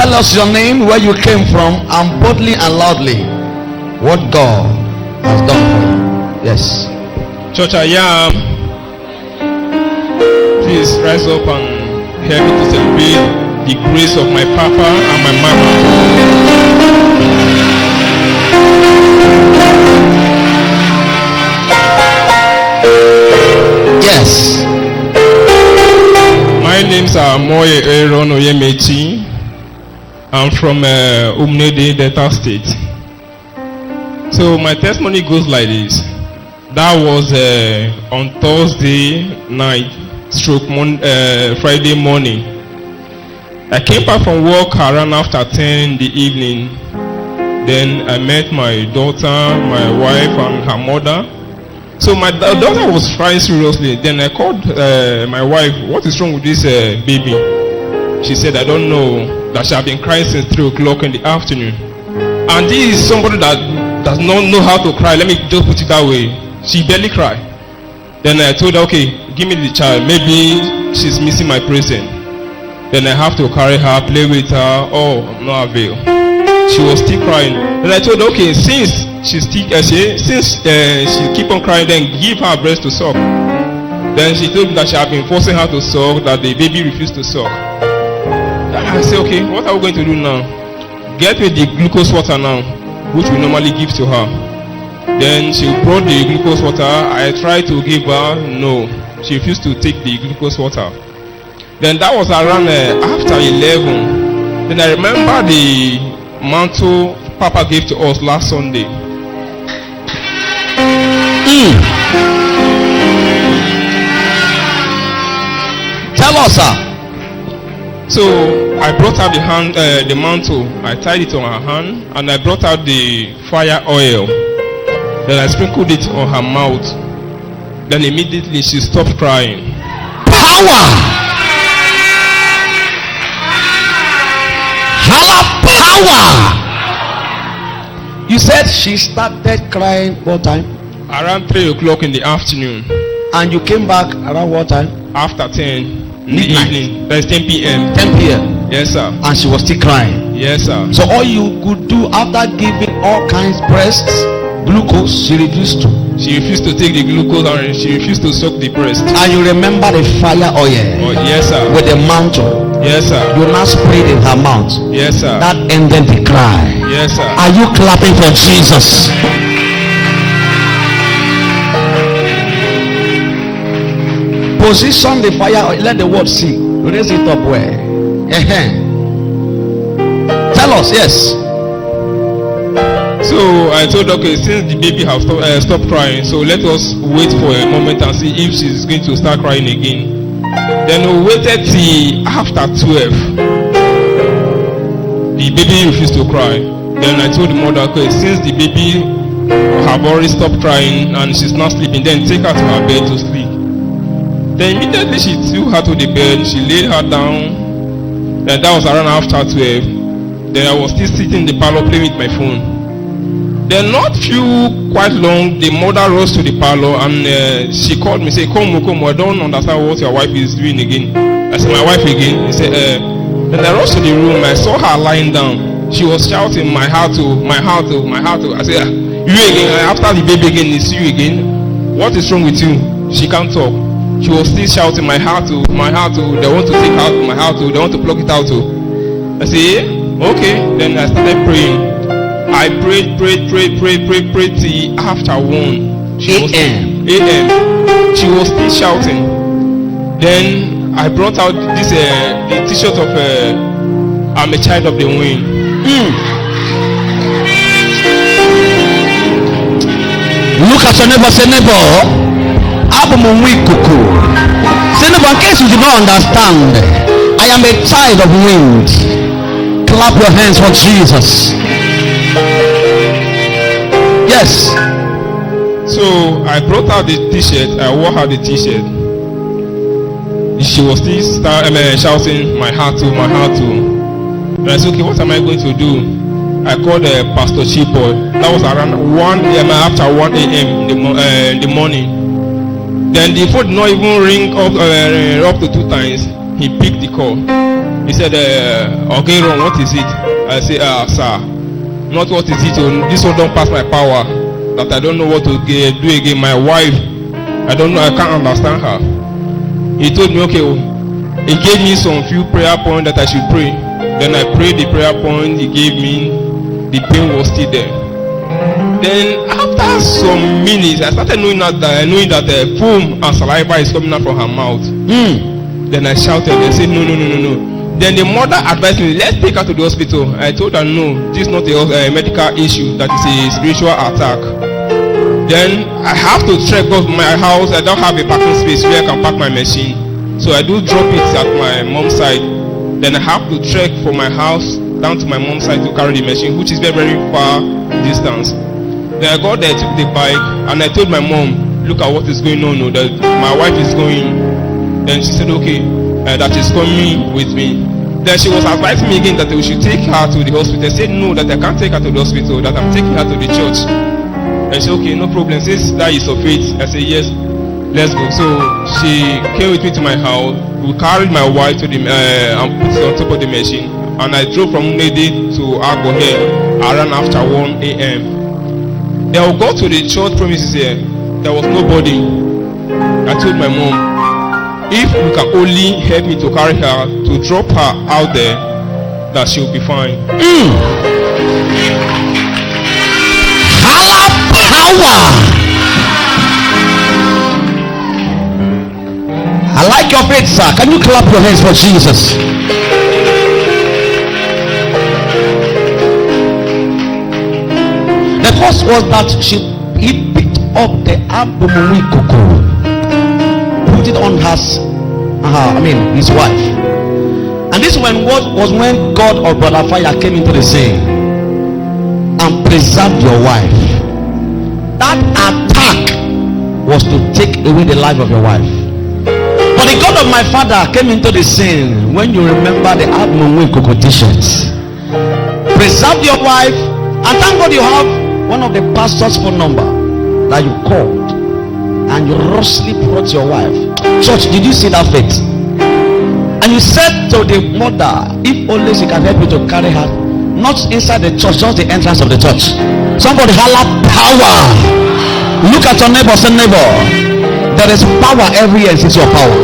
Tell us your name, where you came from, and boldly and loudly what God has done for you. Yes. Church, I am. Please rise up and help me to celebrate the grace of my papa and my mama. Yes. My names are Moye Aaron Oyemechi. I'm from Umnede, Delta State. So my testimony goes like this. That was on Thursday night, Friday morning. I came back from work around after 10 in the evening. Then I met my daughter, my wife, and her mother. So my daughter was crying seriously. Then I called my wife, what is wrong with this baby? She said, I don't know, that she had been crying since 3 o'clock in the afternoon. And this is somebody that does not know how to cry. Let me just put it that way. She barely cried. Then I told her, okay, give me the child. Maybe she's missing my present. Then I have to carry her, play with her. Oh, no avail. She was still crying. Then I told her, okay, since she keep on crying, then give her breast to suck. Then she told me that she had been forcing her to suck, that the baby refused to suck. I said, okay, what are we going to do now? Get me the glucose water now, which we normally give to her. Then she brought the glucose water. I tried to give her, no. She refused to take the glucose water. Then that was around after 11. Then I remember the mantle Papa gave to us last Sunday. Tell us, sir. So I brought out the mantle. I tied it on her hand, and I brought out the fire oil. Then I sprinkled it on her mouth. Then immediately she stopped crying. Power! Holla power! You said she started crying what time? Around 3 o'clock in the afternoon. And you came back around what time? After 10 in the evening. That's 10 p.m. 10 p.m. Yes, sir. And she was still crying. Yes, sir. So all you could do after giving all kinds of breasts, glucose, she refused to. She refused to take the glucose and she refused to suck the breast. And you remember the fire oil? Oh, yes, sir. With the mantle. Yes, sir. You now sprayed in her mouth. Yes, sir. That ended the cry. Yes, sir. Are you clapping for Jesus? Position the fire oil. Let the word see. Raise it up where? Tell us, yes. So I told her, okay, since the baby has stopped crying, so let us wait for a moment and see if she's going to start crying again. Then we waited till after 12. The baby refused to cry. Then I told the mother, okay, since the baby have already stopped crying and she's not sleeping, then take her to her bed to sleep. Then immediately she took her to the bed, she laid her down. Then that was around after 12. Then I was still sitting in the parlor playing with my phone. Then not quite long, the mother rose to the parlor and she called me, say, come, I don't understand what your wife is doing again. I said, my wife again? He said, Then I rushed to the room, I saw her lying down. She was shouting, my heart to. I said, you again? After the baby again, it's you again? What is wrong with you? She can't talk. She was still shouting, my heart to. They want to take out my heart to. They want to plug it out to. I said, okay. Then I started praying. I prayed till after 1 a.m. She was still shouting. Then I brought out this the t-shirt of I'm a child of the wind. Look at your neighbor, say neighbor. Say neighbor, in case you do not understand, I am a child of wind. Clap your hands for Jesus. Yes. So I brought out the t-shirt. I wore her the t-shirt. She was still shouting, my heart to. And I said, okay, what am I going to do? I called Pastor Chiboy. That was around after 1 a.m. in the morning. Then the phone did not even ring up to 2 times. he picked the call. He said, okay, Ron, what is it? I say, sir, not what is it. This one don't pass my power. That I don't know what to do again. My wife, I don't know, I can't understand her. He told me, okay, he gave me some few prayer points that I should pray. Then I prayed the prayer point he gave me. The pain was still there. Then after some minutes, I started knowing that foam and saliva is coming out from her mouth. Then I shouted and said, no. Then the mother advised me, let's take her to the hospital. I told her, no, this is not a medical issue, that is a spiritual attack. Then I have to trek because my house, I don't have a parking space where I can park my machine. So I do drop it at my mom's side. Then I have to trek from my house down to my mom's side to carry the machine, which is very, very far distance. Then I got there, took the bike, and I told my mom, look at what is going on, that my wife is going. Then she said, okay, that she's coming with me. Then she was advising me again that we should take her to the hospital. I said, no, that I can't take her to the hospital, that I'm taking her to the church. And she said, okay, no problem, since that is of faith. I said, yes, let's go. So she came with me to my house. We carried my wife to the and put it on top of the machine. And I drove from Nede to Agbor here around after 1 a.m. Then I go to the church premises here. There was nobody. I told my mom, if you can only help me to carry her, to drop her out there, that she'll be fine. Power. I like your faith, sir. Can you clap your hands for Jesus? The first was that he picked up the abdomen cocoa, put it on his wife. And this was when God or Brother Fire came into the scene and preserved your wife. That attack was to take away the life of your wife. But the God of my father came into the scene when you remember the abdomen cocoa t-shirts. Preserved your wife, and thank God you have one of the pastor's phone number that you called, and you rushly brought your wife. Church, did you see that faith? And you said to the mother, if only she can help you to carry her, not inside the church, just the entrance of the church. Somebody holler power. Look at your neighbor, say neighbor, there is power everywhere. It's your power.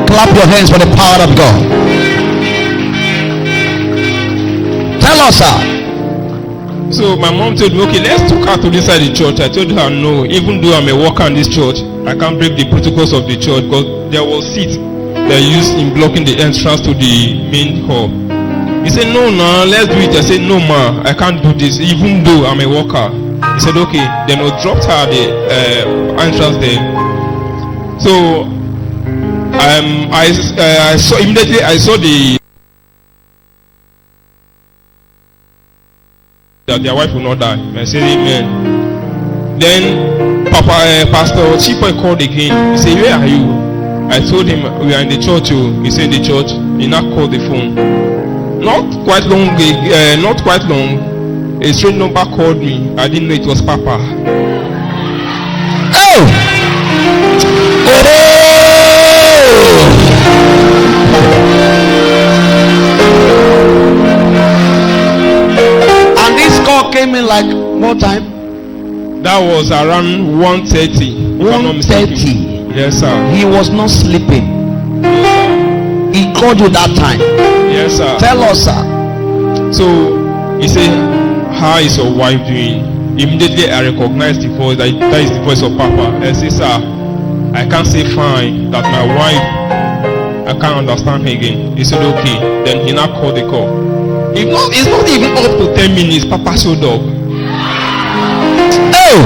Clap your hands for the power of God. Tell us, sir. So my mom told me, okay, let's take her to inside the church. I told her no, even though I'm a worker in this church, I can't break the protocols of the church because there was seats they used in blocking the entrance to the main hall. He said, no, let's do it. I said, no, ma, I can't do this, even though I'm a worker. He said, okay. Then we dropped her at the entrance there. So I saw immediately. I saw that their wife will not die. I said, amen. Then Pastor Chipoy called again. He said, where are you? I told him we are in the church. He said, the church. He now called the phone. Not quite long. A strange number called me. I didn't know it was Papa. Oh! And this call came in like what time? That was around 1:30. 1:30. Yes, sir. He was not sleeping. He called you that time. Yes, sir. Tell us, sir. So he said, how is your wife doing? Immediately I recognized the voice. That is the voice of Papa. I said, sir, I can't say fine that my wife, I can't understand her again. He said, okay. Then he now called the call. It's not even up to 10 minutes. Papa showed up. Oh!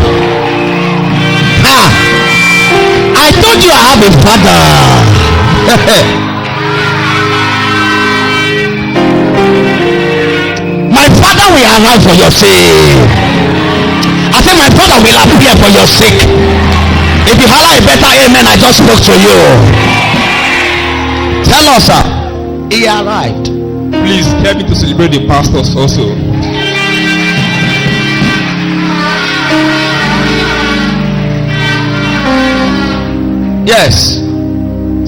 I told you I have a father. My father will arrive for your sake. I said my father will appear for your sake. If you holler a better amen, I just spoke to you. Tell us, sir. He arrived. Please help me to celebrate the pastors also. Yes.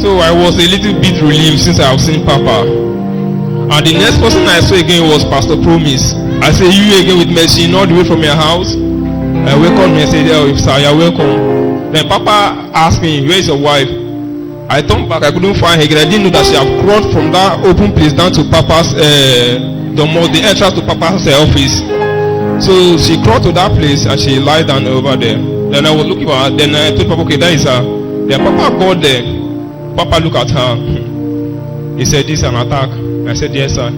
So I was a little bit relieved since I have seen Papa. And the next person I saw again was Pastor Promise. I said, you again with Mercy, all the way from your house? I welcomed me and said, oh, sir, you're welcome. Then Papa asked me, where is your wife? I turned back, I couldn't find her again. I didn't know that she had crawled from that open place down to Papa's, the entrance to Papa's office. So she crawled to that place and she lied down over there. Then I was looking for her. Then I told Papa, okay, that is her. Then Papa got there. Papa looked at her. He said, this is an attack. I said, yes, sir.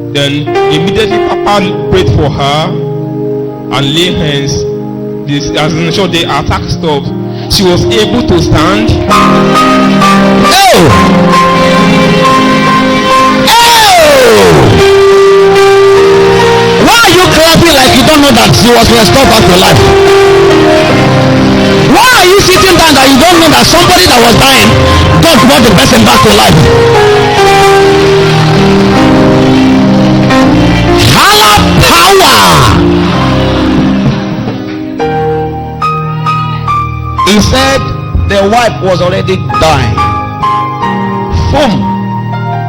Then immediately Papa prayed for her and laid hands. As in short, the attack stopped. She was able to stand. Oh! Why are you clapping like you don't know that she was restored back to life? Why are you sitting down that you don't know that somebody that was dying, God brought the person back to life? Higher power. He said the wife was already dying. Foam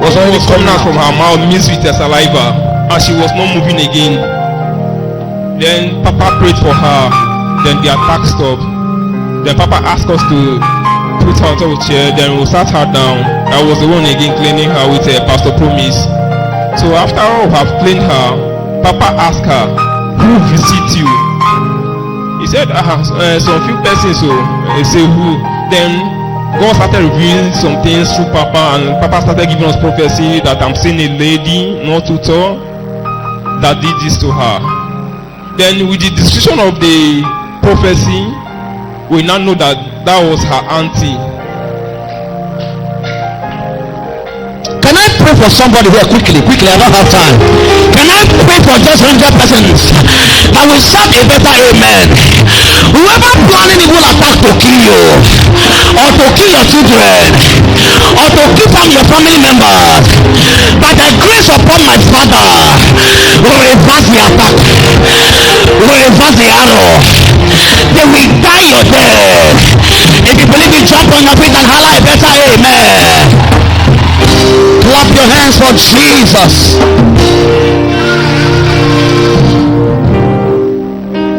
was already coming out from her mouth mixed with her saliva, and she was not moving again. Then Papa prayed for her. Then the attack stopped. Then Papa asked us to put her on top of a chair. Then we sat her down. I was the one again cleaning her with Pastor Promise. So after all have cleaned her, Papa asked her, who visits you? He said, some few persons. So he said, who? Then God started revealing some things through Papa, and Papa started giving us prophecy that I'm seeing a lady, not tutor, that did this to her. Then with the description of the prophecy, we now know that that was her auntie. Can I pray for somebody here quickly? I don't have time. Can I pray for just 100 persons that will shout a better amen? Whoever planning evil attack to kill you, or to kill your children, or to kill some your family members, by the grace upon my Father, will reverse the attack, will reverse the arrow. They will die your death. If you believe it, jump on your feet and holler a better amen. Clap your hands for Jesus.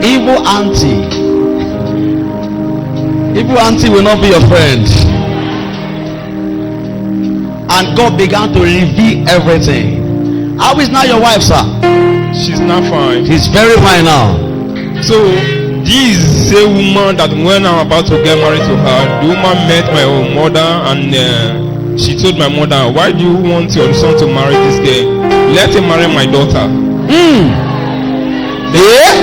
Evil auntie will not be your friend. And God began to reveal everything. How is now your wife, sir? She's not fine. She's very fine now. So this is a woman that when I'm about to get married to her, the woman met my own mother, and she told my mother, why do you want your son to marry this girl? Let him marry my daughter. Yeah?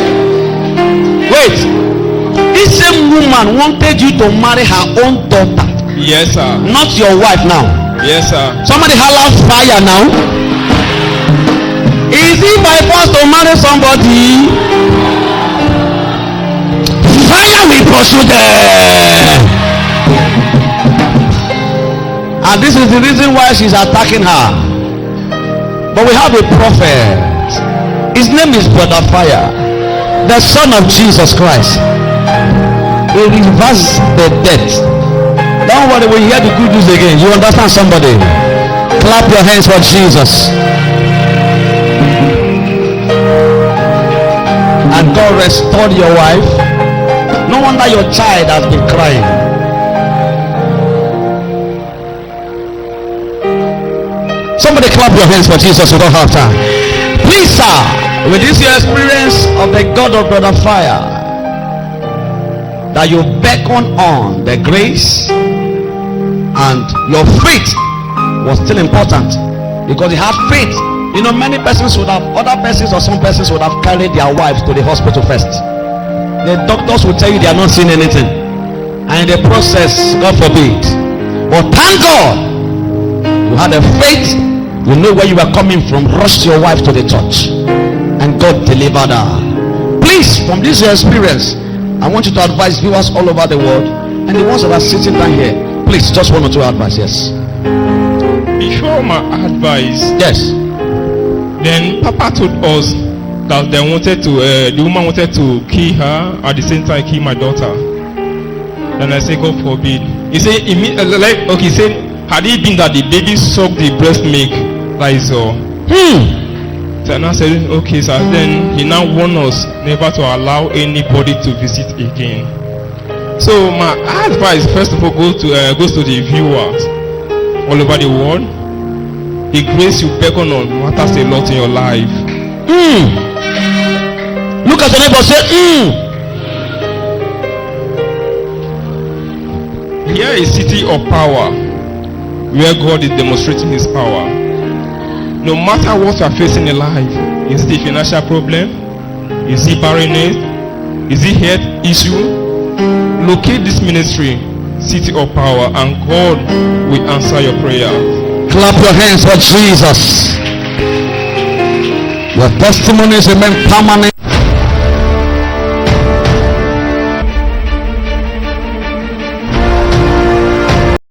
Wait. This same woman wanted you to marry her own daughter. Yes, sir. Not your wife now. Yes, sir. Somebody holler fire now. Is it by force to marry somebody? Fire will pursue them. And this is the reason why she's attacking her. But we have a prophet. His name is Brother Fire, the son of Jesus Christ. He reverses the death. Don't worry, when you hear the good news again, you understand somebody. Clap your hands for Jesus. And God restored your wife. No wonder your child has been crying. Somebody clap your hands for Jesus. We don't have time. Please, sir, with this your experience of the God of Brother Fire, that you beckon on the grace, and your faith was still important because you have faith. You know, many persons would have, other persons or some persons would have carried their wives to the hospital first. The doctors will tell you they are not seeing anything, and in the process, God forbid. But thank God, you had a faith. You know where you were coming from. Rushed your wife to the church, and God delivered her. Please, from this experience, I want you to advise viewers all over the world, and the ones that are sitting down here, please, just one or two advice. Yes. Before my advice, yes. Then Papa told us that they wanted to, the woman wanted to kill her at the same time kill my daughter. Then I said, God forbid. He said, he said Had it been that the baby sucked the breast milk, that is all. So I now said, okay, sir. Then he now warned us never to allow anybody to visit again. So my advice, first of all, goes to the viewers all over the world. The grace you beckon on matters a lot in your life. Look at the neighbor, say, Here is a city of power, where God is demonstrating his power. No matter what you are facing in life, is it a financial problem? Is it barrenness? Is it health issue? Locate this ministry, city of power, and God will answer your prayer. clap your hands for Jesus. Your testimonies remain permanent.